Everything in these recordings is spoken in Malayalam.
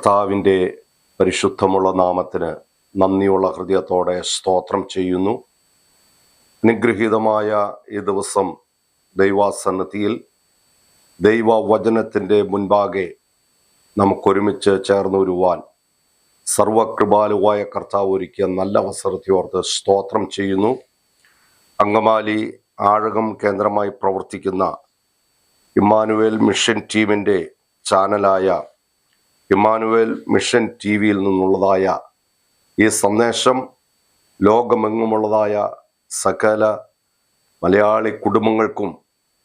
കർത്താവിൻ്റെ പരിശുദ്ധമുള്ള നാമത്തിന് നന്ദിയുള്ള ഹൃദയത്തോടെ സ്തോത്രം ചെയ്യുന്നു. അനുഗ്രഹീതമായ ഈ ദിവസം ദൈവസന്നിധിയിൽ ദൈവവചനത്തിൻ്റെ മുൻപാകെ നമുക്കൊരുമിച്ച് ചേർന്ന് വരുവാൻ സർവകൃപാലുവായ കർത്താവ് ഒരുക്കിയ നല്ല അവസരത്തെ ഓർത്ത് സ്തോത്രം ചെയ്യുന്നു. അങ്കമാലി ആഴകം കേന്ദ്രമായി പ്രവർത്തിക്കുന്ന ഇമ്മാനുവേൽ മിഷൻ ടീമിൻ്റെ ചാനലായ ഇമ്മാനുവേൽ മിഷൻ ടി വിയിൽ നിന്നുള്ളതായ ഈ സന്ദേശം ലോകമെങ്ങുമുള്ളതായ സകല മലയാളി കുടുംബങ്ങൾക്കും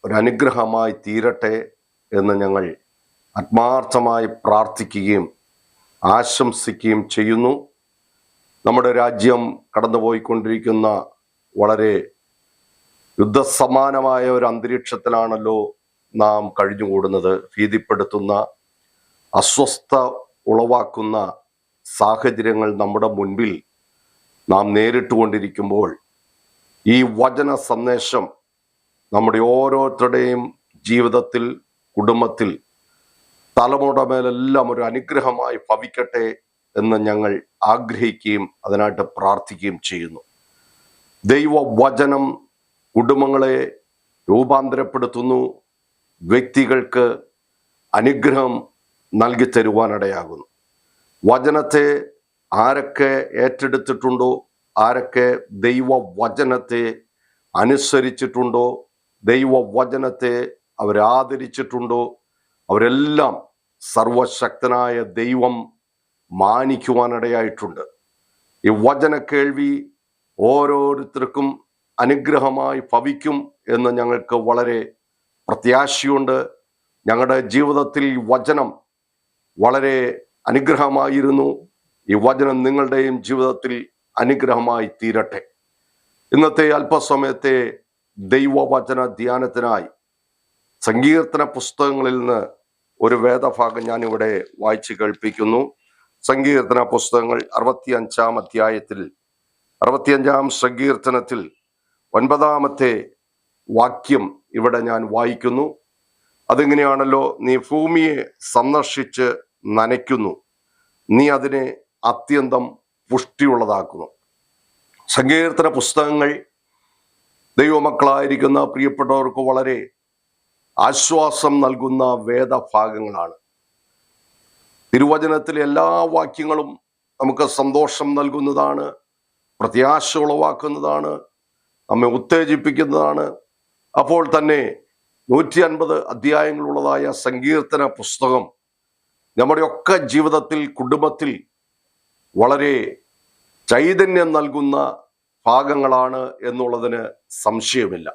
ഒരനുഗ്രഹമായി തീരട്ടെ എന്ന് ഞങ്ങൾ ആത്മാർത്ഥമായി പ്രാർത്ഥിക്കുകയും ആശംസിക്കുകയും ചെയ്യുന്നു. നമ്മുടെ രാജ്യം കടന്നുപോയിക്കൊണ്ടിരിക്കുന്ന വളരെ യുദ്ധസമാനമായ ഒരു അന്തരീക്ഷത്തിലാണല്ലോ നാം കഴിഞ്ഞുകൂടുന്നത്. ഭീതിപ്പെടുത്തുന്ന, അസ്വസ്ഥ ഉളവാക്കുന്ന സാഹചര്യങ്ങൾ നമ്മുടെ മുൻപിൽ നാം നേരിട്ടുകൊണ്ടിരിക്കുമ്പോൾ ഈ വചന സന്ദേശം നമ്മുടെ ഓരോരുത്തരുടെയും ജീവിതത്തിൽ, കുടുംബത്തിൽ, തലമുറ മേലെല്ലാം ഒരു അനുഗ്രഹമായി ഭവിക്കട്ടെ എന്ന് ഞങ്ങൾ ആഗ്രഹിക്കുകയും അതിനായിട്ട് പ്രാർത്ഥിക്കുകയും ചെയ്യുന്നു. ദൈവവചനം കുടുംബങ്ങളെ രൂപാന്തരപ്പെടുത്തുന്നു, വ്യക്തികൾക്ക് അനുഗ്രഹം നൽകി തരുവാനിടയാകുന്നു. വചനത്തെ ആരൊക്കെ ഏറ്റെടുത്തിട്ടുണ്ടോ, ആരൊക്കെ ദൈവവചനത്തെ അനുസരിച്ചിട്ടുണ്ടോ, ദൈവവചനത്തെ അവരാദരിച്ചിട്ടുണ്ടോ, അവരെല്ലാം സർവശക്തനായ ദൈവം മാനിക്കുവാനിടയായിട്ടുണ്ട്. ഈ വചന കേൾവി ഓരോരുത്തർക്കും അനുഗ്രഹമായി ഭവിക്കും എന്ന് ഞങ്ങൾക്ക് വളരെ പ്രത്യാശയുണ്ട്. ഞങ്ങളുടെ ജീവിതത്തിൽ ഈ വചനം വളരെ അനുഗ്രഹമായിരുന്നു. ഈ വചനം നിങ്ങളുടെയും ജീവിതത്തിൽ അനുഗ്രഹമായി തീരട്ടെ. ഇന്നത്തെ അല്പസമയത്തെ ദൈവവചന ധ്യാനത്തിനായി സങ്കീർത്തന പുസ്തകങ്ങളിൽ നിന്ന് ഒരു വേദഭാഗം ഞാനിവിടെ വായിച്ചു കേൾപ്പിക്കുന്നു. സങ്കീർത്തന പുസ്തകങ്ങൾ 65-ാം അധ്യായത്തിൽ 65-ാം സങ്കീർത്തനത്തിൽ 9-ാമത്തെ വാക്യം ഇവിടെ ഞാൻ വായിക്കുന്നു. അതെങ്ങനെയാണല്ലോ, നീ ഭൂമിയെ സന്ദർശിച്ച് നനയ്ക്കുന്നു, നീ അതിനെ അത്യന്തം പുഷ്ടിയുള്ളതാക്കുന്നു. സങ്കീർത്തന പുസ്തകങ്ങൾ ദൈവമക്കളായിരിക്കുന്ന പ്രിയപ്പെട്ടവർക്ക് വളരെ ആശ്വാസം നൽകുന്ന വേദഭാഗങ്ങളാണ്. തിരുവചനത്തിലെ എല്ലാ വാക്യങ്ങളും നമുക്ക് സന്തോഷം നൽകുന്നതാണ്, പ്രത്യാശ ഉളവാക്കുന്നതാണ്, നമ്മെ ഉത്തേജിപ്പിക്കുന്നതാണ്. അപ്പോൾ തന്നെ 150 അധ്യായങ്ങളുള്ളതായ സങ്കീർത്തന പുസ്തകം നമ്മുടെയൊക്കെ ജീവിതത്തിൽ, കുടുംബത്തിൽ വളരെ ചൈതന്യം നൽകുന്ന ഭാഗങ്ങളാണ് എന്നുള്ളതിന് സംശയമില്ല.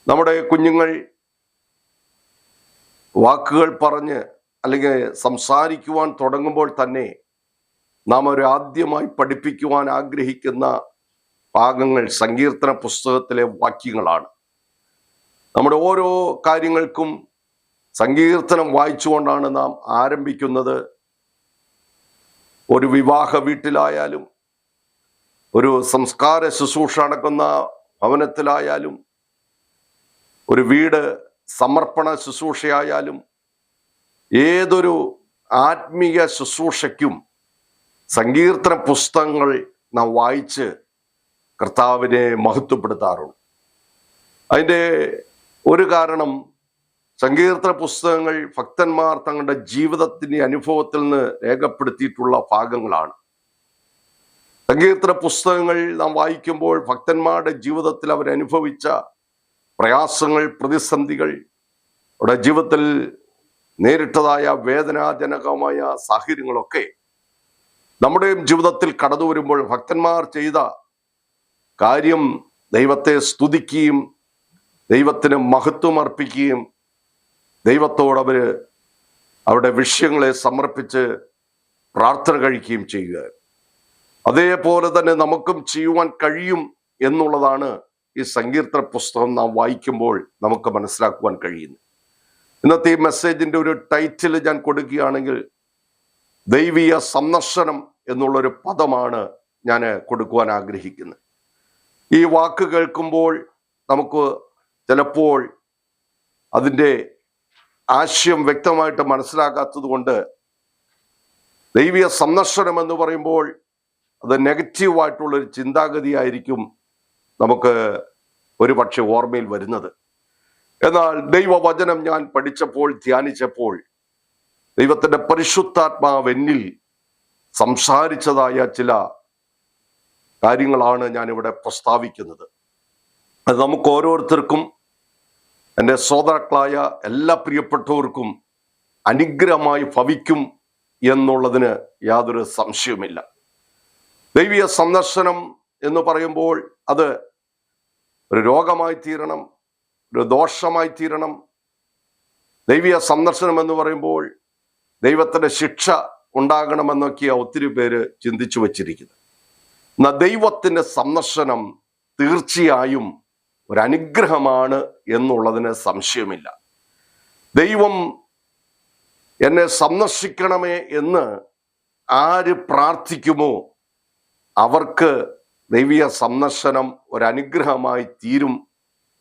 നമ്മുടെ കുഞ്ഞുങ്ങൾ വാക്കുകൾ പറഞ്ഞ് അല്ലെങ്കിൽ സംസാരിക്കുവാൻ തുടങ്ങുമ്പോൾ തന്നെ നാം അവരെ ആദ്യമായി പഠിപ്പിക്കുവാൻ ആഗ്രഹിക്കുന്ന ഭാഗങ്ങൾ സങ്കീർത്തന പുസ്തകത്തിലെ വാക്യങ്ങളാണ്. നമ്മുടെ ഓരോ കാര്യങ്ങൾക്കും സങ്കീർത്തനം വായിച്ചുകൊണ്ടാണ് നാം ആരംഭിക്കുന്നത്. ഒരു വിവാഹ വീട്ടിലായാലും, ഒരു സംസ്കാര ശുശ്രൂഷ നടക്കുന്ന ഭവനത്തിലായാലും, ഒരു വീട് സമർപ്പണ ശുശ്രൂഷയായാലും, ഏതൊരു ആത്മീയ ശുശ്രൂഷയ്ക്കും സങ്കീർത്തന പുസ്തകങ്ങൾ നാം വായിച്ച് കർത്താവിനെ മഹത്വപ്പെടുത്താറുണ്ട്. അതിൻ്റെ ഒരു കാരണം, സങ്കീർത്തന പുസ്തകങ്ങൾ ഭക്തന്മാർ തങ്ങളുടെ ജീവിതത്തിൻ്റെ അനുഭവത്തിൽ നിന്ന് രേഖപ്പെടുത്തിയിട്ടുള്ള ഭാഗങ്ങളാണ്. സങ്കീർത്തന പുസ്തകങ്ങൾ നാം വായിക്കുമ്പോൾ ഭക്തന്മാരുടെ ജീവിതത്തിൽ അവരനുഭവിച്ച പ്രയാസങ്ങൾ, പ്രതിസന്ധികൾ, അവരുടെ ജീവിതത്തിൽ നേരിട്ടതായ വേദനാജനകമായ സാഹചര്യങ്ങളൊക്കെ നമ്മുടെയും ജീവിതത്തിൽ കടന്നു വരുമ്പോൾ ഭക്തന്മാർ ചെയ്ത കാര്യം ദൈവത്തെ സ്തുതിക്കുകയും ദൈവത്തിന് മഹത്വം അർപ്പിക്കുകയും ദൈവത്തോട് അവരുടെ വിഷയങ്ങളെ സമർപ്പിച്ച് പ്രാർത്ഥന കഴിക്കുകയും ചെയ്യുക. അതേപോലെ തന്നെ നമുക്കും ചെയ്യുവാൻ കഴിയും എന്നുള്ളതാണ് ഈ സങ്കീർത്തന പുസ്തകം നാം വായിക്കുമ്പോൾ നമുക്ക് മനസ്സിലാക്കുവാൻ കഴിയുന്നത്. ഇന്നത്തെ ഈ മെസ്സേജിൻ്റെ ഒരു ടൈറ്റിൽ ഞാൻ കൊടുക്കുകയാണെങ്കിൽ, ദൈവീയ സന്ദർശനം എന്നുള്ളൊരു പദമാണ് ഞാൻ കൊടുക്കുവാൻ ആഗ്രഹിക്കുന്നത്. ഈ വാക്ക് കേൾക്കുമ്പോൾ നമുക്ക് ചിലപ്പോൾ അതിൻ്റെ ആശയം വ്യക്തമായിട്ട് മനസ്സിലാക്കാത്തത് കൊണ്ട് ദൈവിക സന്ദർശനം എന്ന് പറയുമ്പോൾ അത് നെഗറ്റീവായിട്ടുള്ളൊരു ചിന്താഗതിയായിരിക്കും നമുക്ക് ഒരുപക്ഷെ ഓർമ്മയിൽ വരുന്നത്. എന്നാൽ ദൈവവചനം ഞാൻ പഠിച്ചപ്പോൾ, ധ്യാനിച്ചപ്പോൾ ദൈവത്തിന്റെ പരിശുദ്ധാത്മാവ് എന്നിൽ സംസാരിച്ചതായ ചില കാര്യങ്ങളാണ് ഞാനിവിടെ പ്രസ്താവിക്കുന്നത്. അത് നമുക്ക് ഓരോരുത്തർക്കും, എൻ്റെ ശ്രോതാക്കളായ എല്ലാ പ്രിയപ്പെട്ടവർക്കും അനുഗ്രഹമായി ഭവിക്കും എന്നുള്ളതിന് യാതൊരു സംശയവുമില്ല. ദൈവിക സന്ദർശനം എന്ന് പറയുമ്പോൾ അത് ഒരു രോഗമായി തീരണം, ഒരു ദോഷമായി തീരണം. ദൈവിക സന്ദർശനം എന്ന് പറയുമ്പോൾ ദൈവത്തിന്റെ ശിക്ഷ ഉണ്ടാകണമെന്നൊക്കെയാ ഒത്തിരി പേര് ചിന്തിച്ചു വച്ചിരിക്കുന്നത്. എന്നാൽ ദൈവത്തിന്റെ സന്ദർശനം തീർച്ചയായും ഒരു അനുഗ്രഹമാണ് എന്നുള്ളതിന് സംശയമില്ല. ദൈവം എന്നെ സന്ദർശിക്കണമേ എന്ന് ആര് പ്രാർത്ഥിക്കുമോ അവർക്ക് ദൈവിക സന്ദർശനം ഒരനുഗ്രഹമായി തീരും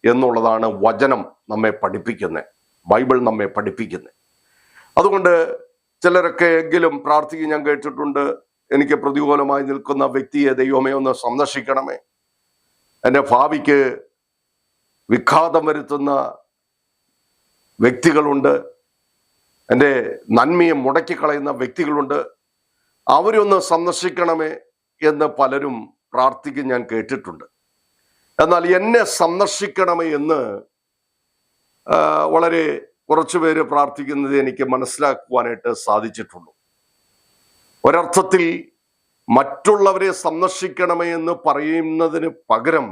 എന്നുള്ളതാണ് വചനം നമ്മെ പഠിപ്പിക്കുന്നത്, ബൈബിൾ നമ്മെ പഠിപ്പിക്കുന്നത്. അതുകൊണ്ട് ചിലരൊക്കെ എങ്കിലും പ്രാർത്ഥിക്കും, ഞാൻ കേട്ടിട്ടുണ്ട്, എനിക്ക് പ്രതികൂലമായി നിൽക്കുന്ന വ്യക്തിയെ ദൈവമേ ഒന്ന് സന്ദർശിക്കണമേ, എൻ്റെ ഭാവിക്ക് വിഘാതം വരുത്തുന്ന വ്യക്തികളുണ്ട്, എൻ്റെ നന്മയെ മുടക്കിക്കളയുന്ന വ്യക്തികളുണ്ട്, അവരൊന്ന് സന്ദർശിക്കണമേ എന്ന് പലരും പ്രാർത്ഥിക്കും, ഞാൻ കേട്ടിട്ടുണ്ട്. എന്നാൽ എന്നെ സന്ദർശിക്കണമേ എന്ന് വളരെ കുറച്ചു പേര് പ്രാർത്ഥിക്കുന്നത് എനിക്ക് മനസ്സിലാക്കുവാനായിട്ട് സാധിച്ചിട്ടുള്ളൂ. ഒരർത്ഥത്തിൽ മറ്റുള്ളവരെ സന്ദർശിക്കണമേ എന്ന് പറയുന്നതിന് പകരം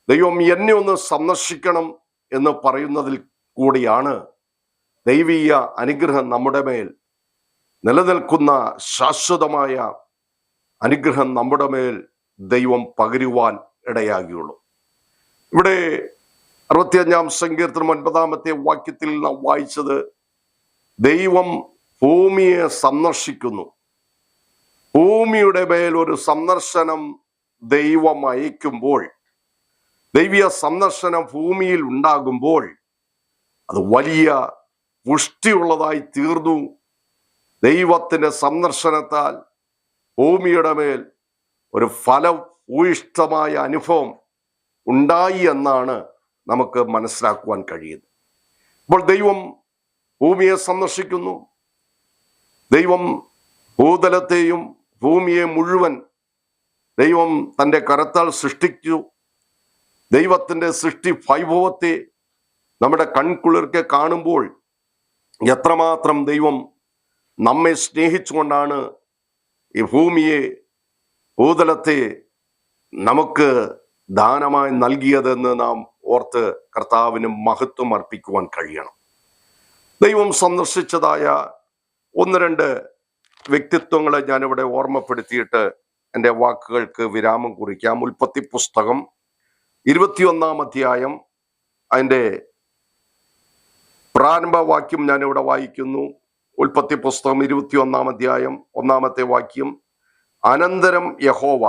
ദൈവം എന്നെ ഒന്ന് സന്ദർശിക്കണം എന്ന് പറയുന്നതിൽ കൂടിയാണ് ദൈവീയ അനുഗ്രഹം നമ്മുടെ മേൽ നിലനിൽക്കുന്ന ശാശ്വതമായ അനുഗ്രഹം നമ്മുടെ മേൽ ദൈവം പകരുവാൻ ഇടയാകുകയുള്ളൂ. ഇവിടെ 65-ാം സങ്കീർത്തനം 9-ാമത്തെ വാക്യത്തിൽ നാം വായിച്ചത്, ദൈവം ഭൂമിയെ സന്ദർശിക്കുന്നു. ഭൂമിയുടെ മേൽ ഒരു സന്ദർശനം ദൈവം അയക്കുമ്പോൾ, ദൈവിക സന്ദർശനം ഭൂമിയിൽ ഉണ്ടാകുമ്പോൾ അത് വലിയ പുഷ്ടിയുള്ളതായി തീർന്നു. ദൈവത്തിന്റെ സന്ദർശനത്താൽ ഭൂമിയുടെ മേൽ ഒരു ഫലഭൂയിഷ്ഠമായ അനുഭവം ഉണ്ടായി എന്നാണ് നമുക്ക് മനസ്സിലാക്കുവാൻ കഴിയുന്നത്. അപ്പോൾ ദൈവം ഭൂമിയെ സന്ദർശിക്കുന്നു. ദൈവം ഭൂതലത്തെയും ഭൂമിയെ മുഴുവൻ ദൈവം തൻ്റെ കരത്താൽ സൃഷ്ടിച്ചു. ദൈവത്തിൻ്റെ സൃഷ്ടി വൈഭവത്തെ നമ്മുടെ കൺകുളിർക്കെ കാണുമ്പോൾ എത്രമാത്രം ദൈവം നമ്മെ സ്നേഹിച്ചുകൊണ്ടാണ് ഈ ഭൂമിയെ, ഭൂതലത്തെ നമുക്ക് ദാനമായി നൽകിയതെന്ന് നാം ഓർത്ത് കർത്താവിന് മഹത്വം അർപ്പിക്കുവാൻ കഴിയണം. ദൈവം സന്ദർശിച്ചതായ 1-2 വ്യക്തിത്വങ്ങളെ ഞാനിവിടെ ഓർമ്മപ്പെടുത്തിയിട്ട് എൻ്റെ വാക്കുകൾക്ക് വിരാമം കുറിക്കാം. ഉൽപ്പത്തി പുസ്തകം 21-ാം അധ്യായം, അതിൻ്റെ പ്രാരംഭവാക്യം ഞാനിവിടെ വായിക്കുന്നു. ഉൽപ്പത്തി പുസ്തകം 21-ാം അധ്യായം 1-ാമത്തെ വാക്യം. അനന്തരം യഹോവ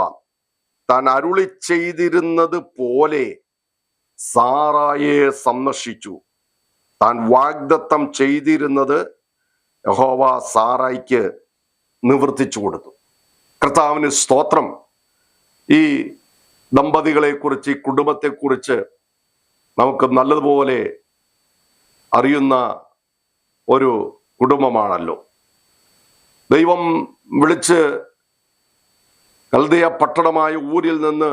താൻ അരുളി ചെയ്തിരുന്നത് പോലെ സാറായെ സന്ദർശിച്ചു. താൻ വാഗ്ദത്തം ചെയ്തിരുന്നത് യഹോവ സാറായിക്ക് നിവർത്തിച്ചു കൊടുത്തു. കർത്താവിന് സ്തോത്രം. ഈ ദമ്പതികളെ കുറിച്ച്, ഈ കുടുംബത്തെക്കുറിച്ച് നമുക്ക് നല്ലതുപോലെ അറിയുന്ന ഒരു കുടുംബമാണല്ലോ. ദൈവം വിളിച്ച് കൽദയ പട്ടണമായ ഊരിൽ നിന്ന്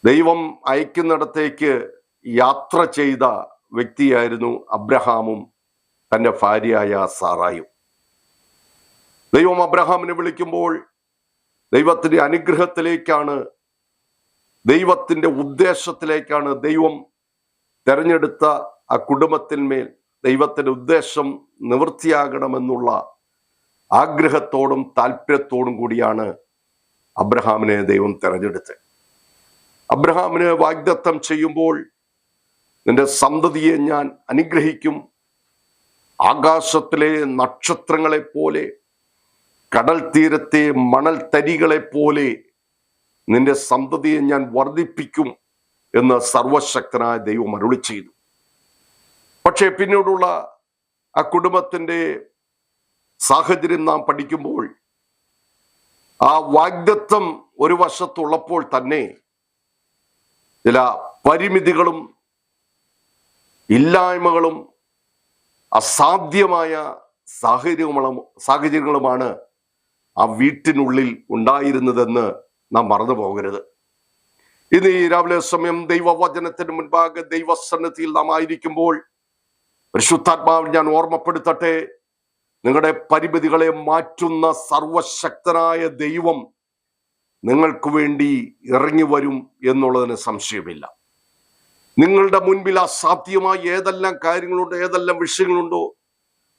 ദൈവം അയക്കുന്നിടത്തേക്ക് യാത്ര ചെയ്ത വ്യക്തിയായിരുന്നു അബ്രഹാമും തൻ്റെ ഭാര്യയായ സാറായും. ദൈവം അബ്രഹാമിനെ വിളിക്കുമ്പോൾ ദൈവത്തിൻ്റെ അനുഗ്രഹത്തിലേക്കാണ്, ദൈവത്തിൻ്റെ ഉദ്ദേശത്തിലേക്കാണ് ദൈവം തെരഞ്ഞെടുത്ത ആ കുടുംബത്തിന്മേൽ ദൈവത്തിൻ്റെ ഉദ്ദേശം നിവൃത്തിയാകണമെന്നുള്ള ആഗ്രഹത്തോടും താല്പര്യത്തോടും കൂടിയാണ് അബ്രഹാമിനെ ദൈവം തെരഞ്ഞെടുത്തത്. അബ്രഹാമിന് വാഗ്ദത്തം ചെയ്യുമ്പോൾ, നിന്റെ സന്തതിയെ ഞാൻ അനുഗ്രഹിക്കും, ആകാശത്തിലെ നക്ഷത്രങ്ങളെപ്പോലെ, കടൽ തീരത്തെ മണൽ തരികളെപ്പോലെ നിന്റെ സന്തതിയെ ഞാൻ വർദ്ധിപ്പിക്കും എന്ന് സർവശക്തനായ ദൈവം അരുളി ചെയ്തു. പക്ഷേ പിന്നീടുള്ള ആ കുടുംബത്തിൻ്റെ സാഹചര്യം നാം പഠിക്കുമ്പോൾ ആ വാഗ്ദത്തം ഒരു വശത്തുള്ളപ്പോൾ തന്നെ ചില പരിമിതികളും ഇല്ലായ്മകളും അസാധ്യമായ സാഹചര്യങ്ങളുമാണ് ആ വീട്ടിനുള്ളിൽ ഉണ്ടായിരുന്നതെന്ന് നാം മറന്നു പോകരുത്. ഇന്ന് ഈ രാവിലെ സമയം ദൈവവചനത്തിന് മുൻപാകെ ദൈവസന്നിധിയിൽ നാം ആയിരിക്കുമ്പോൾ പരിശുദ്ധാത്മാവിൽ ഞാൻ ഓർമ്മപ്പെടുത്തട്ടെ, നിങ്ങളുടെ പരിമിതികളെ മാറ്റുന്ന സർവശക്തനായ ദൈവം നിങ്ങൾക്ക് വേണ്ടി ഇറങ്ങി വരും എന്നുള്ളതിന് സംശയമില്ല. നിങ്ങളുടെ മുൻപിൽ അസാധ്യമായ ഏതെല്ലാം കാര്യങ്ങളുണ്ടോ, ഏതെല്ലാം വിഷയങ്ങളുണ്ടോ,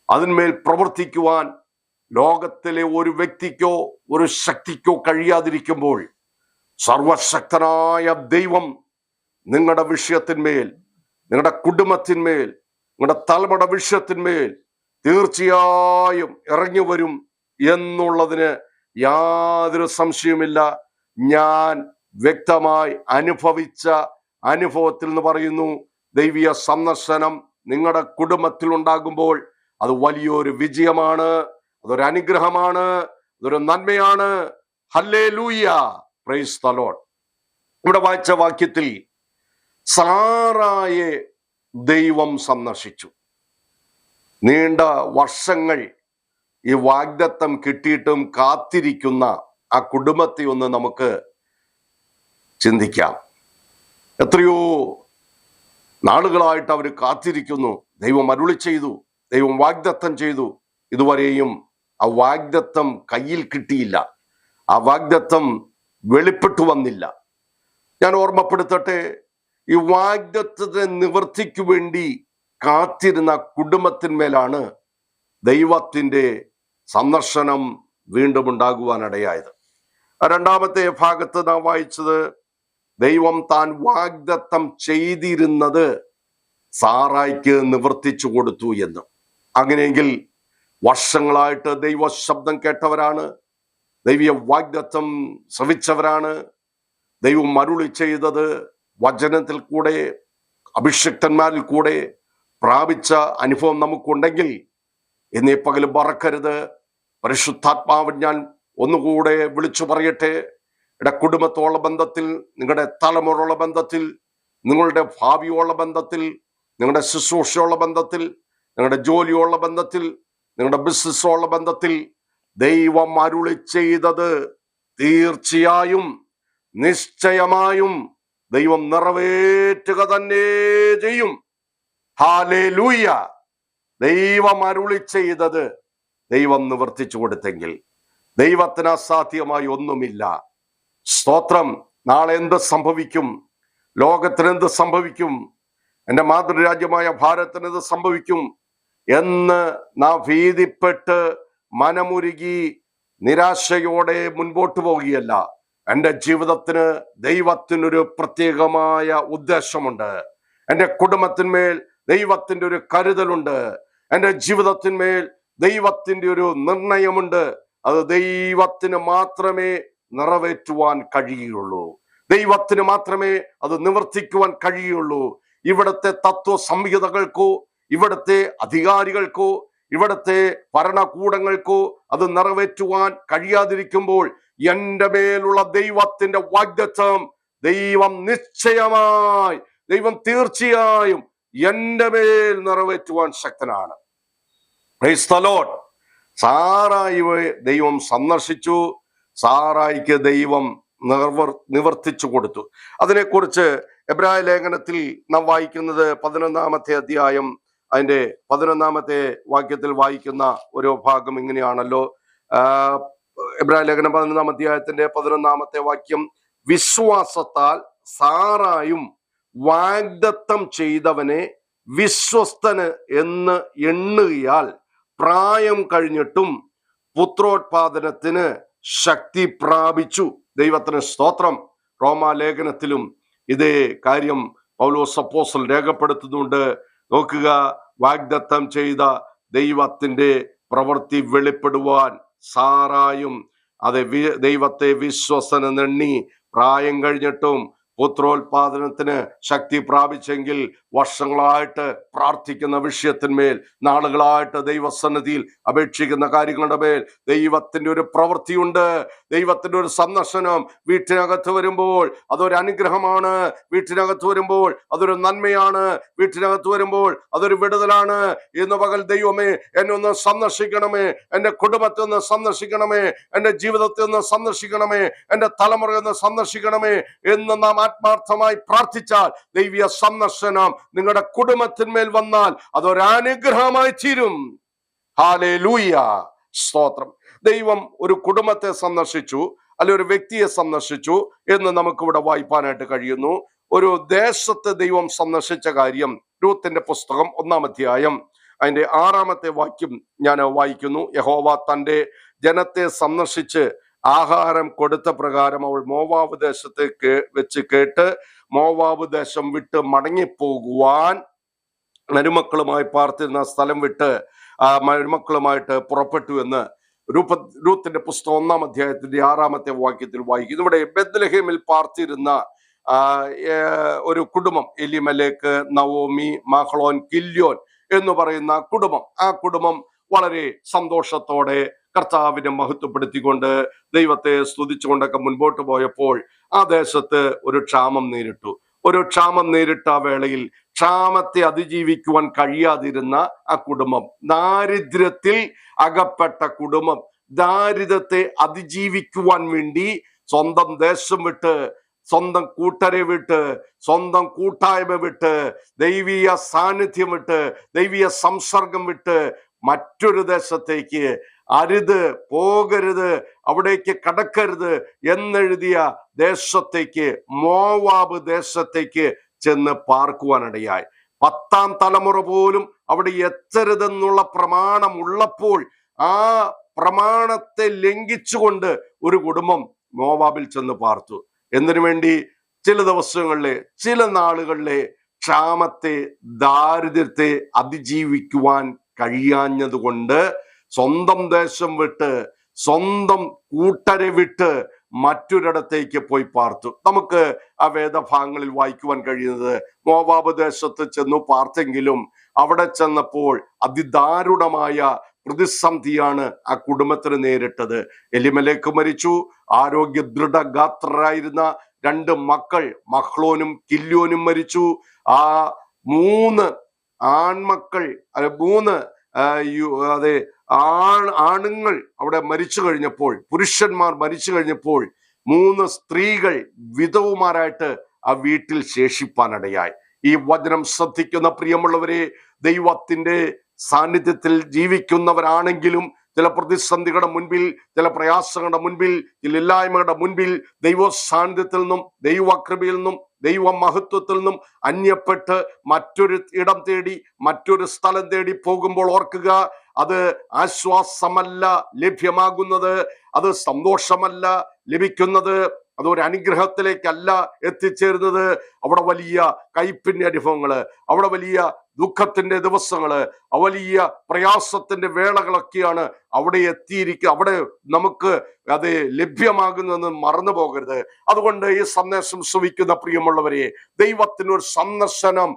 അതിന്മേൽ പ്രവർത്തിക്കുവാൻ ലോകത്തിലെ ഒരു വ്യക്തിക്കോ ഒരു ശക്തിക്കോ കഴിയാതിരിക്കുമ്പോൾ സർവശക്തനായ ദൈവം നിങ്ങളുടെ വിഷയത്തിന്മേൽ, നിങ്ങളുടെ കുടുംബത്തിന്മേൽ, നിങ്ങളുടെ തലമുറ വിഷയത്തിന്മേൽ തീർച്ചയായും ഇറങ്ങി വരും എന്നുള്ളതിന് യാതൊരു സംശയവുമില്ല. ഞാൻ വ്യക്തമായി അനുഭവിച്ച അനുഭവത്തിൽ നിന്ന് പറയുന്നു, ദൈവീയ സന്ദർശനം നിങ്ങളുടെ കുടുംബത്തിൽ ഉണ്ടാകുമ്പോൾ അത് വലിയൊരു വിജയമാണ്, അതൊരു അനുഗ്രഹമാണ്, അതൊരു നന്മയാണ്. Hallelujah, praise the Lord. ഇവിടെ വായിച്ച വാക്യത്തിൽ സാറായെ ദൈവം സന്ദർശിച്ചു. നീണ്ട വർഷങ്ങൾ ഈ വാഗ്ദത്തം കിട്ടിയിട്ടും കാത്തിരിക്കുന്ന ആ കുടുംബത്തെ ഒന്ന് നമുക്ക് ചിന്തിക്കാം. എത്രയോ നാളുകളായിട്ട് അവർ കാത്തിരിക്കുന്നു. ദൈവം അരുളി ചെയ്തു, ദൈവം വാഗ്ദത്തം ചെയ്തു, ഇതുവരെയും ആ വാഗ്ദത്തം കയ്യിൽ കിട്ടിയില്ല, ആ വാഗ്ദത്തം വെളിപ്പെട്ടു വന്നില്ല. ഞാൻ ഓർമ്മപ്പെടുത്തട്ടെ, ഈ വാഗ്ദത്തത്തെ നിവർത്തിക്കു വേണ്ടി കാത്തിരുന്ന കുടുംബത്തിന്മേലാണ് ദൈവത്തിൻ്റെ സന്ദർശനം വീണ്ടും ഉണ്ടാകുവാനിടയായത്. രണ്ടാമത്തെ ഭാഗത്ത് നാം വായിച്ചത് ദൈവം താൻ വാഗ്ദത്തം ചെയ്തിരുന്നത് സാറായിക്ക് നിവർത്തിച്ചു കൊടുത്തു എന്ന്. അങ്ങനെയെങ്കിൽ വർഷങ്ങളായിട്ട് ദൈവ ശബ്ദം കേട്ടവരാണ്, ദൈവീയ വാഗ്ദത്തം ശ്രവിച്ചവരാണ്. ദൈവം അരുളി ചെയ്തത് വചനത്തിൽ കൂടെ, അഭിഷിക്തന്മാരിൽ കൂടെ പ്രാപിച്ച അനുഭവം നമുക്കുണ്ടെങ്കിൽ എന്നീ പകൽ മറക്കരുത്. പരിശുദ്ധാത്മാവ് ഞാൻ ഒന്നുകൂടെ വിളിച്ചു പറയട്ടെ, നിങ്ങളുടെ കുടുംബത്തോളം ബന്ധത്തിൽ, നിങ്ങളുടെ തലമുറയുള്ള ബന്ധത്തിൽ, നിങ്ങളുടെ ഭാവിയുള്ള ബന്ധത്തിൽ, നിങ്ങളുടെ ശുശ്രൂഷയുള്ള ബന്ധത്തിൽ, നിങ്ങളുടെ ജോലിയുള്ള ബന്ധത്തിൽ, നിങ്ങളുടെ ബിസിനസ്സുള്ള ബന്ധത്തിൽ ദൈവം അരുളി ചെയ്തത് തീർച്ചയായും നിശ്ചയമായും ദൈവം നിറവേറ്റുക തന്നെ ചെയ്യും. ഹല്ലേലൂയ. ദൈവം അരുളി ചെയ്തത് ദൈവം നിവർത്തിച്ചു കൊടുത്തെങ്കിൽ ദൈവത്തിന് അസാധ്യമായി ഒന്നുമില്ല. സ്തോത്രം. നാളെ എന്ത് സംഭവിക്കും, ലോകത്തിന് എന്ത് സംഭവിക്കും, എൻ്റെ മാതൃരാജ്യമായ ഭാരതത്തിന് എന്ത് സംഭവിക്കും എന്ന് നാം ഭീതിപ്പെട്ട് മനമുരുകി നിരാശയോടെ മുൻപോട്ട് പോകുകയല്ല. എൻ്റെ ജീവിതത്തിന് ദൈവത്തിനൊരു പ്രത്യേകമായ ഉദ്ദേശമുണ്ട്. എൻ്റെ കുടുംബത്തിന്മേൽ ദൈവത്തിൻ്റെ ഒരു കരുതലുണ്ട്. എൻ്റെ ജീവിതത്തിന്മേൽ ദൈവത്തിൻ്റെ ഒരു നിർണയമുണ്ട്. അത് ദൈവത്തിന് മാത്രമേ നിറവേറ്റുവാൻ കഴിയുള്ളൂ, ദൈവത്തിന് മാത്രമേ അത് നിവർത്തിക്കുവാൻ കഴിയുള്ളൂ. ഇവിടുത്തെ തത്വ സംഹിതകൾക്കോ, ഇവിടുത്തെ അധികാരികൾക്കോ, ഇവിടുത്തെ ഭരണകൂടങ്ങൾക്കോ അത് നിറവേറ്റുവാൻ കഴിയാതിരിക്കുമ്പോൾ എൻ്റെ മേലുള്ള ദൈവത്തിന്റെ വാഗ്ദത്തം ദൈവം നിശ്ചയമായി, ദൈവം തീർച്ചയായും എൻ്റെ മേൽ നിറവേറ്റുവാൻ ശക്തനാണ്. Praise the Lord. സാറായിയെ ദൈവം സന്ദർശിച്ചു, സാറായിക്ക് ദൈവം നിവർത്തിച്ചു കൊടുത്തു. അതിനെക്കുറിച്ച് എബ്രായ ലേഖനത്തിൽ നാം വായിക്കുന്നത് 11-ാമത്തെ അധ്യായം അതിൻ്റെ 11-ാമത്തെ വാക്യത്തിൽ വായിക്കുന്ന ഒരു ഭാഗം ഇങ്ങനെയാണല്ലോ. എബ്രായ ലേഖനം 11-ാം അധ്യായത്തിന്റെ 11-ാമത്തെ വാക്യം, വിശ്വാസത്താൽ സാറായും വാഗ്ദത്തം ചെയ്തവനെ വിശ്വസ്തന് എന്ന് എണ്ണുകയാൽ പ്രായം കഴിഞ്ഞിട്ടും പുത്രോത്പാദനത്തിന് ശക്തി പ്രാപിച്ചു. ദൈവത്തിന് സ്തോത്രം. റോമാലേഖനത്തിലും ഇതേ കാര്യം പൗലോസ് അപ്പോസ്തലൻ രേഖപ്പെടുത്തുന്നുണ്ട്. നോക്കുക, വാഗ്ദത്തം ചെയ്ത ദൈവത്തിന്റെ പ്രവൃത്തി വെളിപ്പെടുവാൻ സാറായും ദൈവത്തെ വിശ്വസനെണ്ണി പ്രായം കഴിഞ്ഞിട്ടും പുത്രോത്പാദനത്തിന് ശക്തി പ്രാപിച്ചെങ്കിൽ വർഷങ്ങളായിട്ട് പ്രാർത്ഥിക്കുന്ന വിഷയത്തിന്മേൽ, നാളുകളായിട്ട് ദൈവസന്നിധിയിൽ അപേക്ഷിക്കുന്ന കാര്യങ്ങളുടെ മേൽ ദൈവത്തിന്റെ ഒരു പ്രവൃത്തിയുണ്ട്. ദൈവത്തിന്റെ ഒരു സന്ദർശനം വീട്ടിനകത്ത് വരുമ്പോൾ അതൊരു അനുഗ്രഹമാണ്. വീട്ടിനകത്ത് വരുമ്പോൾ അതൊരു നന്മയാണ്. വീട്ടിനകത്ത് വരുമ്പോൾ അതൊരു വിടുതലാണ്. ഇന്ന് പകൽ ദൈവമേ, എന്നെ ഒന്ന് സന്ദർശിക്കണമേ, എന്റെ കുടുംബത്തെ ഒന്ന് സന്ദർശിക്കണമേ, എന്റെ ജീവിതത്തെ ഒന്ന് സന്ദർശിക്കണമേ, എന്റെ തലമുറ ഒന്ന് സന്ദർശിക്കണമേ എന്ന് നാം ആത്മാർത്ഥമായി പ്രാർത്ഥിച്ചാൽ ദൈവീയ സന്ദർശനം നിങ്ങളുടെ കുടുംബത്തിന്മേൽ വന്നാൽ അതൊരനുഗ്രഹമായി തീരും. ഹല്ലേലൂയ, സ്തോത്രം. ദൈവം ഒരു കുടുംബത്തെ സന്ദർശിച്ചു, അല്ലെ ഒരു വ്യക്തിയെ സന്ദർശിച്ചു എന്ന് നമുക്കിവിടെ വായിപ്പാനായിട്ട് കഴിയുന്നു. ഒരു ദേശത്തെ ദൈവം സന്ദർശിച്ച കാര്യം രൂത്തിന്റെ പുസ്തകം 1-ാം അധ്യായം അതിന്റെ 6-ാമത്തെ വാക്യം ഞാൻ വായിക്കുന്നു. യഹോവ തന്റെ ജനത്തെ സന്ദർശിച്ച് ആഹാരം കൊടുത്ത പ്രകാരം അവൾ മോവാബ് ദേശത്തേക്ക് വെച്ച് കേട്ട് മോവാബ് ദേശം വിട്ട് മടങ്ങിപ്പോകുവാൻ മരുമക്കളുമായി പാർത്തിരുന്ന സ്ഥലം വിട്ട് മരുമക്കളുമായിട്ട് പുറപ്പെട്ടു എന്ന് രൂത്തിന്റെ പുസ്തകം 1-ാം അധ്യായത്തിന്റെ 6-ാമത്തെ വാക്യത്തിൽ വായിക്കുന്നു. ഇവിടെ ബെത്ലഹേമിൽ പാർത്തിരുന്ന ഒരു കുടുംബം, എലിമലേക്ക്, നവോമി, മഹ്ലോൻ, കില്യോൻ എന്ന് പറയുന്ന കുടുംബം. ആ കുടുംബം വളരെ സന്തോഷത്തോടെ കർത്താവിനെ മഹത്വപ്പെടുത്തിക്കൊണ്ട് ദൈവത്തെ സ്തുതിച്ചുകൊണ്ടൊക്കെ മുൻപോട്ട് പോയപ്പോൾ ആ ദേശത്ത് ഒരു ക്ഷാമം നേരിട്ടു. ഒരു ക്ഷാമം നേരിട്ട വേളയിൽ ക്ഷാമത്തെ അതിജീവിക്കുവാൻ കഴിയാതിരുന്ന ആ കുടുംബം, ദാരിദ്ര്യത്തിൽ അകപ്പെട്ട കുടുംബം, ദാരിദ്ര്യത്തെ അതിജീവിക്കുവാൻ വേണ്ടി സ്വന്തം ദേശം വിട്ട്, സ്വന്തം കൂട്ടരെ വിട്ട്, സ്വന്തം കൂട്ടായ്മ വിട്ട്, ദൈവീയ സാന്നിധ്യം വിട്ട്, ദൈവീയ സംസർഗം വിട്ട് മറ്റൊരു ദേശത്തേക്ക്, അരുത്, പോകരുത്, അവിടേക്ക് കടക്കരുത് എന്നെഴുതിയ ദേശത്തേക്ക്, മോവാബ് ദേശത്തേക്ക് ചെന്ന് പാർക്കുവാനിടയായി. 10-ാം തലമുറ പോലും അവിടെ എത്തരുതെന്നുള്ള പ്രമാണം ഉള്ളപ്പോൾ ആ പ്രമാണത്തെ ലംഘിച്ചുകൊണ്ട് ഒരു കുടുംബം മോവാബിൽ ചെന്ന് പാർത്തു. എന്തിനു വേണ്ടി? ചില ദിവസങ്ങളിലെ, ചില നാളുകളിലെ ക്ഷാമത്തെ, ദാരിദ്ര്യത്തെ അതിജീവിക്കുവാൻ കഴിയാഞ്ഞതുകൊണ്ട് സ്വന്തം ദേശം വിട്ട്, സ്വന്തം കൂട്ടരെ വിട്ട് മറ്റൊരിടത്തേക്ക് പോയി പാർത്തു. നമുക്ക് ആ വേദഭാഗങ്ങളിൽ വായിക്കുവാൻ കഴിയുന്നത് മോവാബ് ദേശത്ത് ചെന്നു പാർത്തെങ്കിലും അവിടെ ചെന്നപ്പോൾ അതിദാരുണമായ പ്രതിസന്ധിയാണ് ആ കുടുംബത്തിന് നേരിട്ടത്. എലിമലേക്ക് മരിച്ചു. ആരോഗ്യ ദൃഢഗാത്രരായിരുന്ന 2 മക്കൾ മഹ്ലോനും കില്യോനും മരിച്ചു. ആ 3 ആൺമക്കൾ, 3 ആണുങ്ങൾ അവിടെ മരിച്ചു കഴിഞ്ഞപ്പോൾ, പുരുഷന്മാർ മരിച്ചു കഴിഞ്ഞപ്പോൾ 3 സ്ത്രീകൾ വിധവുമാരായിട്ട് ആ വീട്ടിൽ ശേഷിപ്പാനിടയായി. ഈ വചനം ശ്രദ്ധിക്കുന്ന പ്രിയമുള്ളവരെ, ദൈവത്തിന്റെ സാന്നിധ്യത്തിൽ ജീവിക്കുന്നവരാണെങ്കിലും ചില പ്രതിസന്ധികളുടെ മുൻപിൽ, ചില പ്രയാസങ്ങളുടെ മുൻപിൽ, ചില ഇല്ലായ്മകളുടെ മുൻപിൽ ദൈവ സാന്നിധ്യത്തിൽ നിന്നും, ദൈവകൃപയിൽ നിന്നും, ദൈവ മഹത്വത്തിൽ നിന്നും അന്യപ്പെട്ട് മറ്റൊരു ഇടം തേടി, മറ്റൊരു സ്ഥലം തേടി പോകുമ്പോൾ ഓർക്കുക, അത് ആശ്വാസമല്ല ലഭ്യമാകുന്നത്, അത് സന്തോഷമല്ല ലഭിക്കുന്നത്, അതൊരു അനുഗ്രഹത്തിലേക്കല്ല എത്തിച്ചേരുന്നത്. അവിടെ വലിയ കയ്പിന്റെ അനുഭവങ്ങള്, അവിടെ വലിയ ദുഃഖത്തിന്റെ ദിവസങ്ങള്, വലിയ പ്രയാസത്തിന്റെ വേളകളൊക്കെയാണ് അവിടെ എത്തിയിരിക്കുക. അവിടെ നമുക്ക് അത് ലഭ്യമാകുന്നതെന്ന് മറന്നു പോകരുത്. അതുകൊണ്ട് ഈ സന്ദേശം ശ്രവിക്കുന്ന പ്രിയമുള്ളവരെ, ദൈവത്തിനൊരു സന്ദർശനം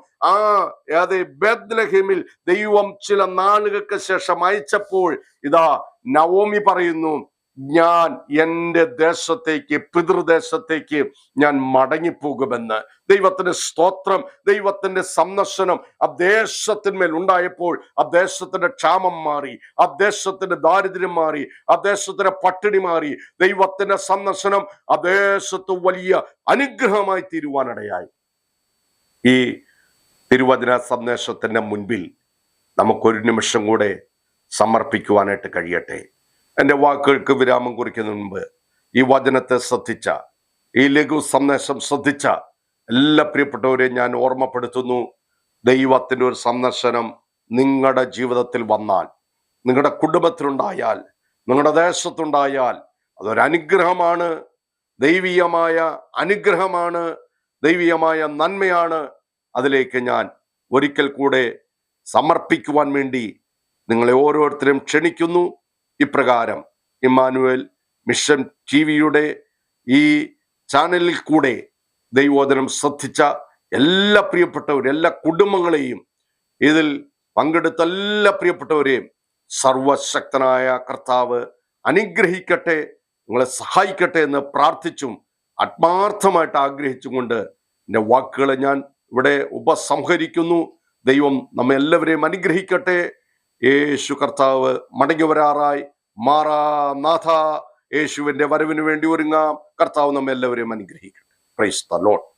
ബെത്ലഹേമിൽ ദൈവം ചില നാളുകൾക്ക് ശേഷം അയച്ചപ്പോൾ ഇതാ നവോമി പറയുന്നു, ഞാൻ എൻ്റെ ദേശത്തേക്ക്, പിതൃദേശത്തേക്ക് ഞാൻ മടങ്ങിപ്പോകുമെന്ന്. ദൈവത്തിന്റെ സ്തോത്രം. ദൈവത്തിന്റെ സന്ദർശനം ആ ദേശത്തിന്മേൽ ഉണ്ടായപ്പോൾ ആ ദേശത്തിന്റെ ക്ഷാമം മാറി, ആ ദേശത്തിന്റെ ദാരിദ്ര്യം മാറി, ആ ദേശത്തിന്റെ പട്ടിണി മാറി. ദൈവത്തിന്റെ സന്ദർശനം ആ ദേശത്ത് വലിയ അനുഗ്രഹമായി തീരുവാനിടയായി. ഈ തിരുവചന സന്ദേശത്തിന്റെ മുൻപിൽ നമുക്കൊരു നിമിഷം കൂടെ സമർപ്പിക്കുവാനായിട്ട് കഴിയട്ടെ. എൻ്റെ വാക്കുകൾക്ക് വിരാമം കുറിക്കുന്നതിന് മുമ്പ് ഈ വചനത്തെ ശ്രദ്ധിച്ച, ഈ ലഘു സന്ദേശം ശ്രദ്ധിച്ച എല്ലാ പ്രിയപ്പെട്ടവരെ ഞാൻ ഓർമ്മപ്പെടുത്തുന്നു, ദൈവത്തിൻ്റെ ഒരു സന്ദർശനം നിങ്ങളുടെ ജീവിതത്തിൽ വന്നാൽ, നിങ്ങളുടെ കുടുംബത്തിലുണ്ടായാൽ, നിങ്ങളുടെ ദേശത്തുണ്ടായാൽ അതൊരനുഗ്രഹമാണ്, ദൈവീയമായ അനുഗ്രഹമാണ്, ദൈവീയമായ നന്മയാണ്. അതിലേക്ക് ഞാൻ ഒരിക്കൽ കൂടെ സമർപ്പിക്കുവാൻ വേണ്ടി നിങ്ങളെ ഓരോരുത്തരും ക്ഷണിക്കുന്നു. ഇപ്രകാരം ഇമ്മാനുവേൽ മിഷൻ ടിവിയുടെ ഈ ചാനലിൽ കൂടെ ദൈവവചനം ശ്രദ്ധിച്ച എല്ലാ പ്രിയപ്പെട്ടവരും, എല്ലാ കുടുംബങ്ങളെയും, ഇതിൽ പങ്കെടുത്ത എല്ലാ പ്രിയപ്പെട്ടവരെയും സർവശക്തനായ കർത്താവ് അനുഗ്രഹിക്കട്ടെ, നിങ്ങളെ സഹായിക്കട്ടെ എന്ന് പ്രാർത്ഥിച്ചും ആത്മാർത്ഥമായിട്ട് ആഗ്രഹിച്ചും കൊണ്ട് എൻ്റെ വാക്കുകളെ ഞാൻ ഇവിടെ ഉപസംഹരിക്കുന്നു. ദൈവം നമ്മെ എല്ലാവരെയും അനുഗ്രഹിക്കട്ടെ. യേശു കർത്താവ് മടങ്ങി വരാറായി. മാറാനാഥ, യേശുവിന്റെ വരവിന് വേണ്ടി ഒരുങ്ങാം. കർത്താവ് നമ്മെ എല്ലാവരെയും അനുഗ്രഹിക്കട്ടെ. Praise the Lord.